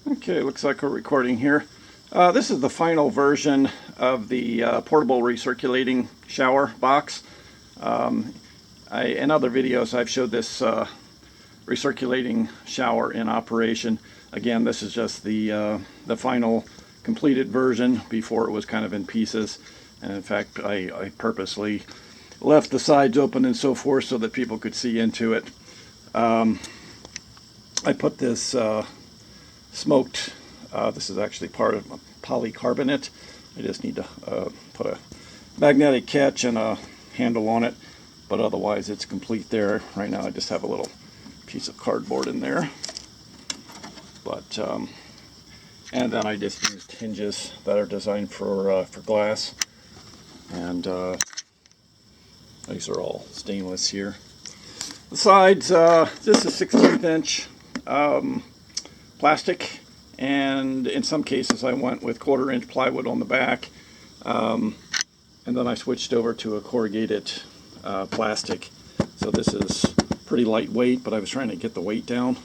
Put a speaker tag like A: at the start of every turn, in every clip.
A: Okay, looks like we're recording here. This is the final version of the portable recirculating shower box. In other videos I've showed this recirculating shower in operation. Again, this is just the final completed version before it was kind of in pieces. And in fact, I purposely left the sides open and so forth so that people could see into it. I put this smoked, this is actually part of polycarbonate. I just need to put a magnetic catch and a handle on it, but otherwise it's complete there. Right now I just have a little piece of cardboard in there. But and then I just used hinges that are designed for glass, and these are all stainless here. The sides, this is 16th inch plastic, and in some cases I went with 1/4 inch plywood on the back, and then I switched over to a corrugated plastic. So this is pretty lightweight, but I was trying to get the weight down.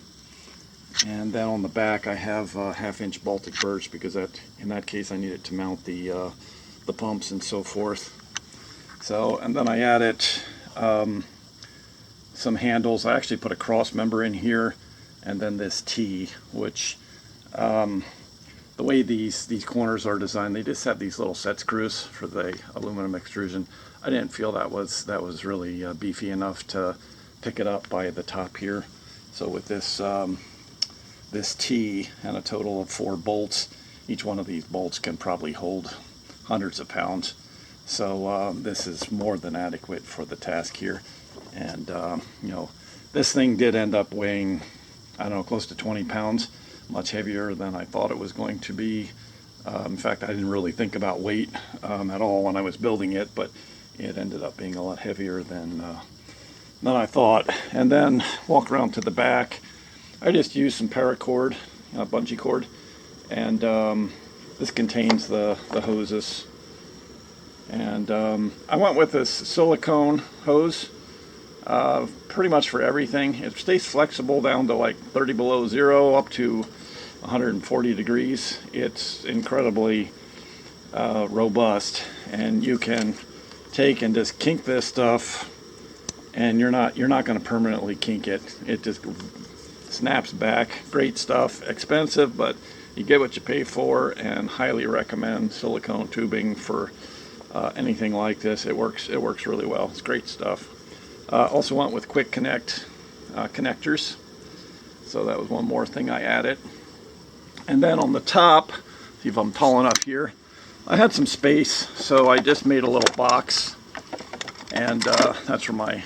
A: And then on the back I have 1/2 inch Baltic birch, because in that case I needed to mount the pumps and so forth. So, and then I added some handles. I actually put a cross member in here, and then this T, which the way these corners are designed, they just have these little set screws for the aluminum extrusion. I didn't feel that was really beefy enough to pick it up by the top here. So with this this T and a total of 4 bolts, each one of these bolts can probably hold hundreds of pounds. So this is more than adequate for the task here. And you know, this thing did end up weighing, I don't know, close to 20 pounds, much heavier than I thought it was going to be. In fact, I didn't really think about weight at all when I was building it, but it ended up being a lot heavier than I thought. And then walk around to the back. I just used some paracord, bungee cord, and this contains the hoses. And I went with this silicone hose pretty much for everything. It stays flexible down to like 30 below zero up to 140 degrees. It's incredibly robust, and you can take and just kink this stuff, and you're not going to permanently kink it. It just snaps back. Great stuff. Expensive, but you get what you pay for, and highly recommend silicone tubing for anything like this. It works really well. It's great stuff. Also went with quick connect connectors, so that was one more thing I added. And then on the top, see if I'm tall enough here, I had some space, so I just made a little box, and that's where my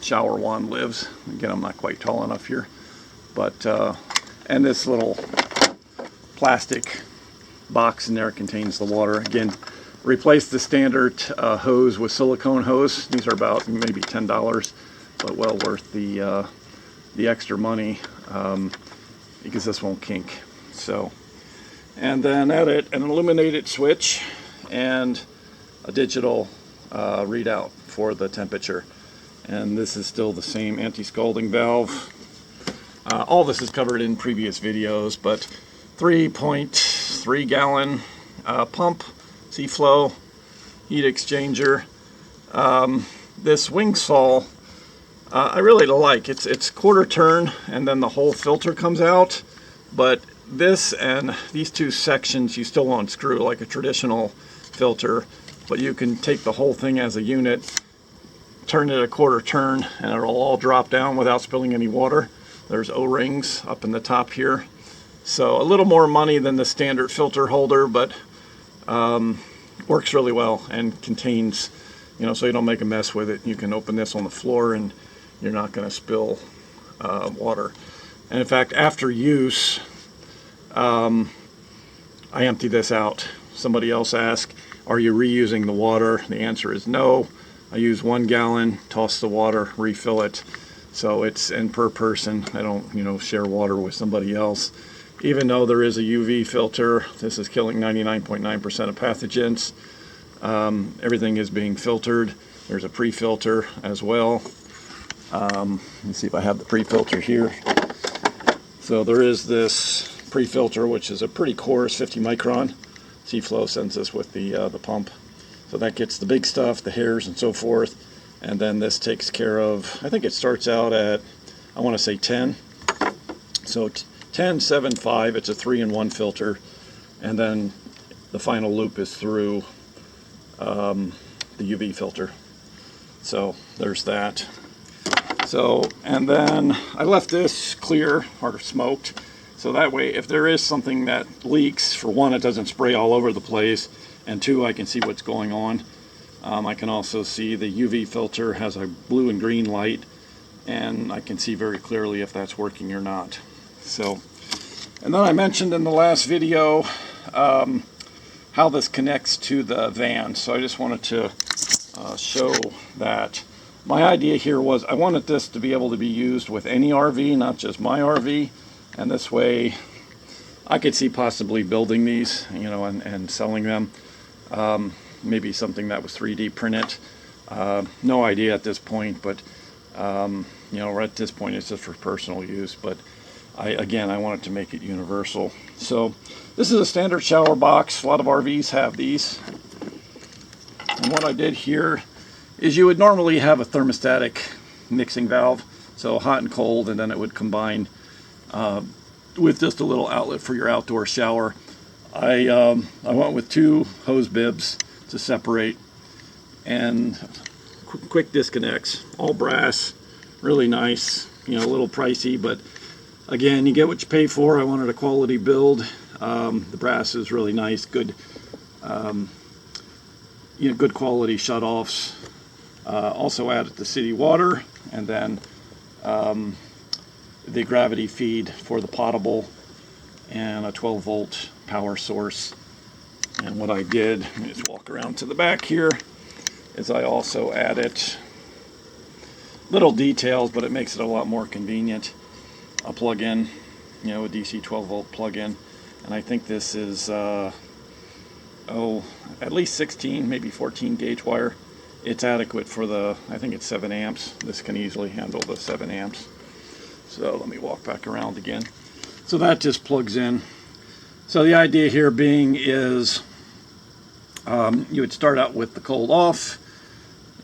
A: shower wand lives. Again, I'm not quite tall enough here, but and this little plastic box in there contains the water. Again, replace the standard hose with silicone hose. These are about maybe $10, but well worth the extra money, because this won't kink. So, and then added an illuminated switch and a digital readout for the temperature. And this is still the same anti-scalding valve. All this is covered in previous videos, but 3.3 gallon pump, C-flow, heat exchanger. This wing saw I really like. It's 1/4 turn, and then the whole filter comes out. But this and these two sections you still unscrew like a traditional filter, but you can take the whole thing as a unit, turn it a 1/4 turn, and it'll all drop down without spilling any water. There's O-rings up in the top here. So a little more money than the standard filter holder, but works really well and contains, you know, so you don't make a mess with it. You can open this on the floor and you're not going to spill water. And in fact, after use, I empty this out. Somebody else asked, are you reusing the water? The answer is no. I use 1 gallon, toss the water, refill it. So it's, and per person, I don't, you know, share water with somebody else. Even though there is a UV filter, this is killing 99.9% of pathogens. Everything is being filtered. There's a pre-filter as well. Let me see if I have the pre-filter here. So there is this pre-filter, which is a pretty coarse 50 micron. C-Flow sends us with the pump. So that gets the big stuff, the hairs and so forth. And then this takes care of, I think it starts out at, I want to say 10. So 10, 7, 5, it's a 3-in-1 filter. And then the final loop is through the UV filter. So there's that. So, and then I left this clear or smoked. So that way, if there is something that leaks, for one, it doesn't spray all over the place. And two, I can see what's going on. I can also see the UV filter has a blue and green light, and I can see very clearly if that's working or not. So, and then I mentioned in the last video how this connects to the van. So I just wanted to show that. My idea here was I wanted this to be able to be used with any RV, not just my RV. And this way I could see possibly building these, you know, and selling them. Maybe something that was 3D printed. No idea at this point, but you know, right at this point it's just for personal use. But I wanted to make it universal. So this is a standard shower box. A lot of RVs have these. And what I did here is you would normally have a thermostatic mixing valve, so hot and cold, and then it would combine with just a little outlet for your outdoor shower. I went with 2 hose bibs to separate, and quick disconnects, all brass, really nice, you know, a little pricey, but again, you get what you pay for. I wanted a quality build. The brass is really nice, good, you know, good quality shutoffs. Also added the city water, and then the gravity feed for the potable, and a 12-volt power source. And what I did, let me just walk around to the back here, is I also added little details, but it makes it a lot more convenient. A plug-in, you know, a DC 12-volt plug-in, and I think this is at least 16, maybe 14 gauge wire. It's adequate for the, I think it's 7 amps. This can easily handle the 7 amps. So let me walk back around again. So that just plugs in. So the idea here being is you would start out with the cold off,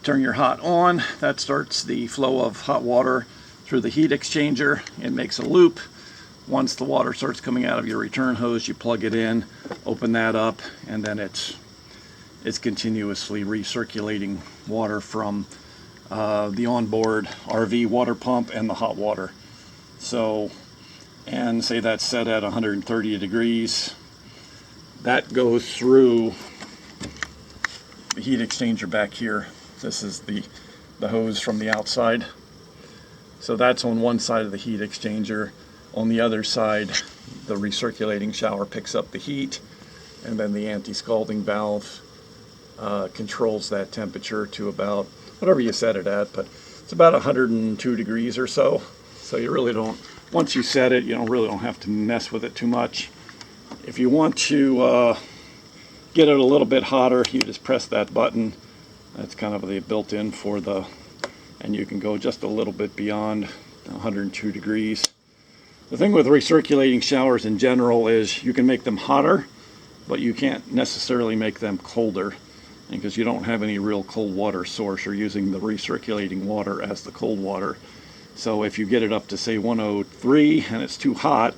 A: turn your hot on. That starts the flow of hot water through the heat exchanger. It makes a loop. Once the water starts coming out of your return hose, you plug it in, open that up, and then it's continuously recirculating water from the onboard RV water pump and the hot water. So, and say that's set at 130 degrees, that goes through the heat exchanger back here. This is the hose from the outside. So that's on one side of the heat exchanger. On the other side, the recirculating shower picks up the heat, and then the anti-scalding valve controls that temperature to about whatever you set it at, but it's about 102 degrees or so. So you really don't, once you set it, you really don't have to mess with it too much. If you want to get it a little bit hotter, you just press that button. That's kind of the built-in for the, and you can go just a little bit beyond 102 degrees. The thing with recirculating showers in general is you can make them hotter, but you can't necessarily make them colder, because you don't have any real cold water source. You're using the recirculating water as the cold water. So if you get it up to say 103 and it's too hot,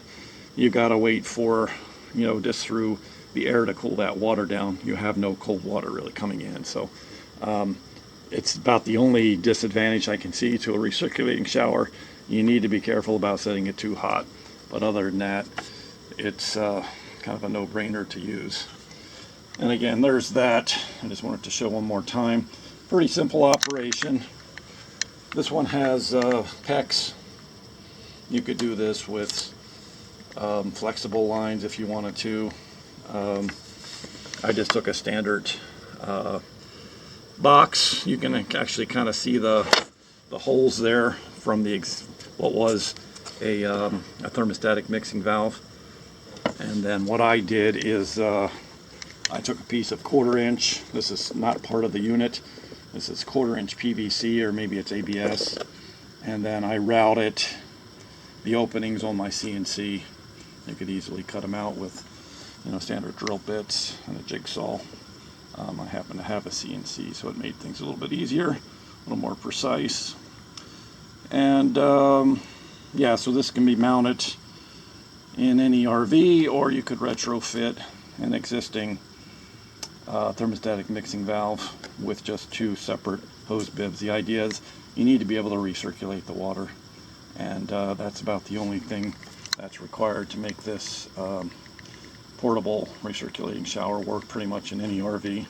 A: you gotta wait for, just through the air to cool that water down. You have no cold water really coming in. So it's about the only disadvantage I can see to a recirculating shower. You need to be careful about setting it too hot. But other than that, it's kind of a no-brainer to use. And again, there's that. I just wanted to show one more time. Pretty simple operation. This one has PEX. You could do this with flexible lines if you wanted to. I just took a standard box. You can actually kind of see the holes there from what was a thermostatic mixing valve. And then what I did is I took a piece of 1/4 inch. This is not part of the unit. This is 1/4 inch PVC, or maybe it's ABS. And then I routed the openings on my CNC. You could easily cut them out with, standard drill bits and a jigsaw. I happen to have a CNC, so it made things a little bit easier, a little more precise. And yeah, so this can be mounted in any RV, or you could retrofit an existing thermostatic mixing valve with just 2 separate hose bibs. The idea is you need to be able to recirculate the water, and that's about the only thing that's required to make this portable recirculating shower work pretty much in any RV.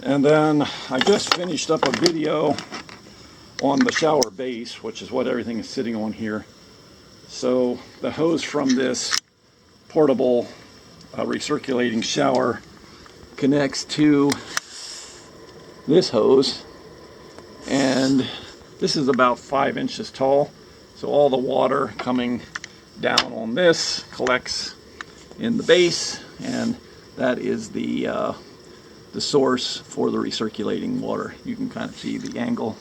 A: And then I just finished up a video on the shower base, which is what everything is sitting on here. So the hose from this portable recirculating shower connects to this hose, and this is about 5 inches tall. So all the water coming down on this collects in the base, and that is the source for the recirculating water. You can kind of see the angle.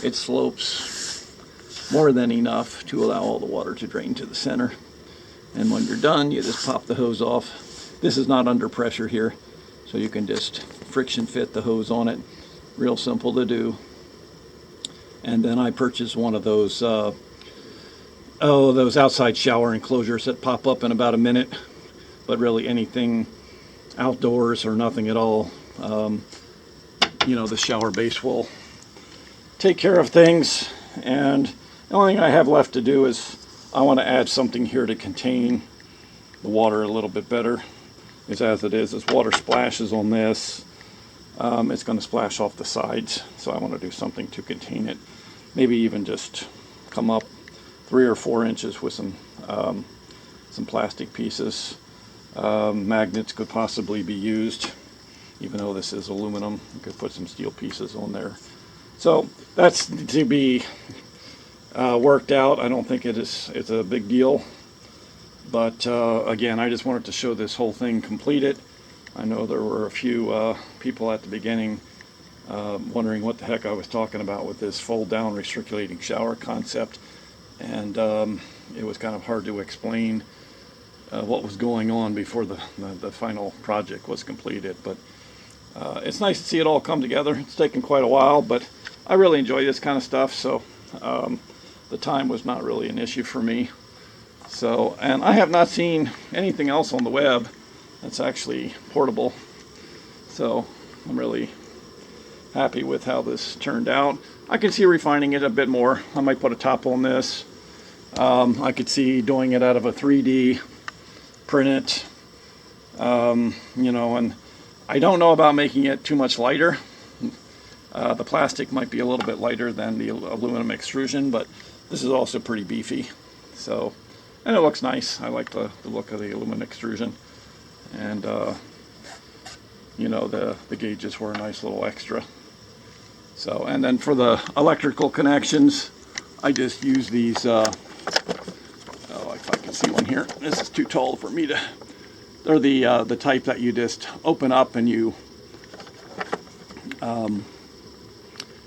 A: It slopes more than enough to allow all the water to drain to the center. And when you're done, you just pop the hose off. This is not under pressure here, so you can just friction fit the hose on it. Real simple to do. And then I purchased one of those those outside shower enclosures that pop up in about a minute, but really anything outdoors or nothing at all, the shower base will take care of things. And the only thing I have left to do is I want to add something here to contain the water a little bit better, because as it is, as water splashes on this, it's going to splash off the sides. So I want to do something to contain it. Maybe even just come up 3 or 4 inches with some plastic pieces. Magnets could possibly be used, even though this is aluminum. You could put some steel pieces on there. So that's to be worked out. I don't think it's a big deal. But again, I just wanted to show this whole thing completed. I know there were a few people at the beginning wondering what the heck I was talking about with this fold-down recirculating shower concept. And it was kind of hard to explain what was going on before the final project was completed. But it's nice to see it all come together. It's taken quite a while, but I really enjoy this kind of stuff, so the time was not really an issue for me. So, and I have not seen anything else on the web that's actually portable, so I'm really happy with how this turned out. I can see refining it a bit more. I might put a top on this. I could see doing it out of a 3D print, and I don't know about making it too much lighter. The plastic might be a little bit lighter than the aluminum extrusion, but this is also pretty beefy. So, and it looks nice. I like the look of the aluminum extrusion, and the gauges were a nice little extra. So, and then for the electrical connections, I just use these, if I can see one here. This is too tall for me to, they're the type that you just open up and you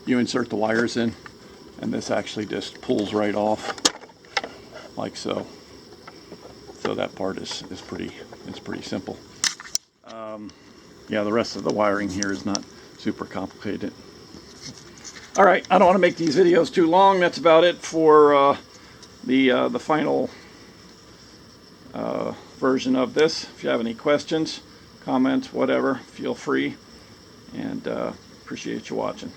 A: insert the wires in, and this actually just pulls right off, like so. So that part is pretty simple. Yeah, the rest of the wiring here is not super complicated. All right, I don't want to make these videos too long. That's about it for the final version of this. If you have any questions, comments, whatever, feel free, and appreciate you watching.